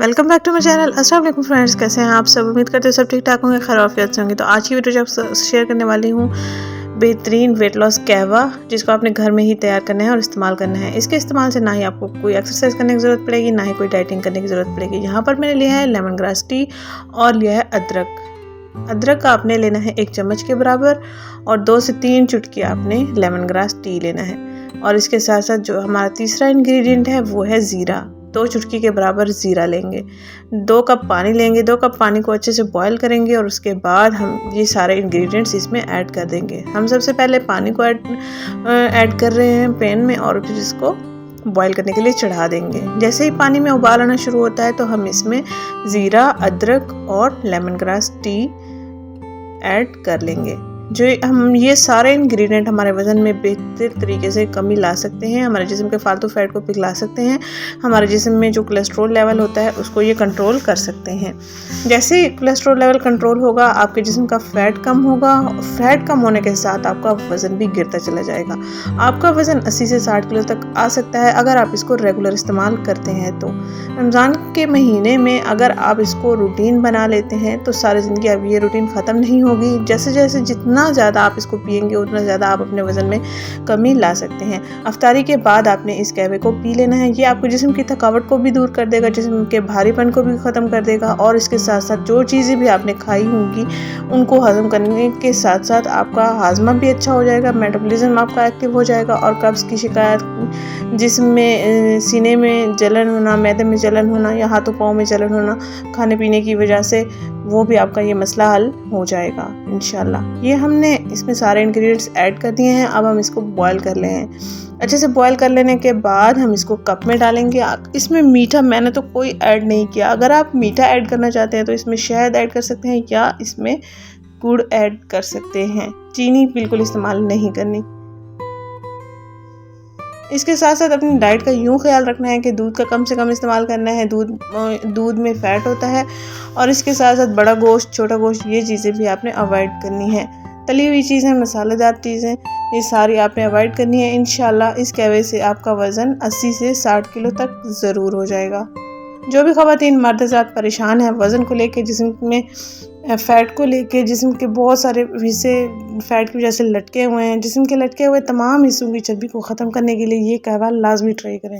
Welcome back to my channel. अस्सलाम वालेकुम friends, कैसे हैं आप सब। उम्मीद करते हैं सब ठीक ठाक होंगे, खैर आफियत से होंगे। तो आज की वीडियो जो आप शेयर करने वाली हूँ बेहतरीन वेट लॉस कहवा, जिसको आपने घर में ही तैयार करना है और इस्तेमाल करना है। इसके इस्तेमाल से ना ही आपको कोई एक्सरसाइज करने की ज़रूरत पड़ेगी, ना ही कोई डाइटिंग करने की ज़रूरत पड़ेगी। यहाँ पर मैंने लिया है लेमन ग्रास टी और लिया है अदरक। अदरक का आपने लेना है 1 चम्मच के बराबर और 2 से 3 चुटकी आपने लेमन ग्रास टी लेना है। और इसके साथ साथ जो हमारा तीसरा इंग्रेडिएंट है वो है ज़ीरा। 2 चुटकी के बराबर ज़ीरा लेंगे। 2 कप पानी लेंगे। 2 कप पानी को अच्छे से बॉईल करेंगे और उसके बाद हम ये सारे इंग्रेडिएंट्स इसमें ऐड कर देंगे। हम सबसे पहले पानी को ऐड कर रहे हैं पैन में और फिर इसको बॉईल करने के लिए चढ़ा देंगे। जैसे ही पानी में उबाल आना शुरू होता है तो हम इसमें ज़ीरा, अदरक और लेमन ग्रास टी ऐड कर लेंगे। जो हम ये सारे इंग्रेडिएंट हमारे वज़न में बेहतर तरीके से कमी ला सकते हैं, हमारे जिस्म के फालतू फैट को पिघला सकते हैं, हमारे जिस्म में जो कोलेस्ट्रॉल लेवल होता है उसको ये कंट्रोल कर सकते हैं। जैसे ही कोलेस्ट्रॉल लेवल कंट्रोल होगा, आपके जिस्म का फैट कम होगा। फैट कम होने के साथ आपका वज़न भी गिरता चला जाएगा। आपका वज़न 80 से 60 किलो तक आ सकता है अगर आप इसको रेगुलर इस्तेमाल करते हैं तो। रमज़ान के महीने में अगर आप इसको रूटीन बना लेते हैं तो सारी ज़िंदगी अब ये रूटीन ख़त्म नहीं होगी। जैसे जैसे जितना ज़्यादा आप इसको पिएंगे उतना ज़्यादा आप अपने वज़न में कमी ला सकते हैं। अफ्तारी के बाद आपने इस कहवे को पी लेना है। ये आपके जिस्म की थकावट को भी दूर कर देगा, जिस्म के भारीपन को भी ख़त्म कर देगा और इसके साथ साथ जो चीज़ें भी आपने खाई होंगी उनको हज़म करने के साथ साथ आपका हाजमा भी अच्छा हो जाएगा, मेटाबॉलिज्म आपका एक्टिव हो जाएगा और कब्ज़ की शिकायत, जिस्म में सीने में जलन होना, मैदे में जलन होना या हाथों पाँव में जलन होना खाने पीने की वजह से, वो भी आपका ये मसला हल हो जाएगा इंशाल्लाह। ये हमने इसमें सारे इंग्रेडिएंट्स ऐड कर दिए हैं। अब हम इसको बॉईल कर ले हैं। अच्छे से बॉईल कर लेने के बाद हम इसको कप में डालेंगे। इसमें मीठा मैंने तो कोई ऐड नहीं किया। अगर आप मीठा ऐड करना चाहते हैं तो इसमें शहद ऐड कर सकते हैं या इसमें गुड़ ऐड कर सकते हैं। चीनी बिल्कुल इस्तेमाल नहीं करनी। इसके साथ साथ अपनी डाइट का यूँ ख्याल रखना है कि दूध का कम से कम इस्तेमाल करना है। दूध में फ़ैट होता है और इसके साथ साथ बड़ा गोश्त, छोटा गोश्त, ये चीज़ें भी आपने अवॉइड करनी है। तली हुई चीज़ें, मसालेदार चीज़ें, ये सारी आपने अवॉइड करनी है। इंशाल्लाह इस कहवे से आपका वज़न 80 से 60 किलो तक ज़रूर हो जाएगा। जो भी ख़वातीन मर्द ज़ात परेशान है वज़न को लेके, जिस्म में फ़ैट को लेके, जिस्म के बहुत सारे हिस्से फ़ैट की वजह से लटके हुए हैं, जिस्म के लटके हुए तमाम हिस्सों की चर्बी को ख़त्म करने के लिए ये कहवा लाजमी ट्राई करें।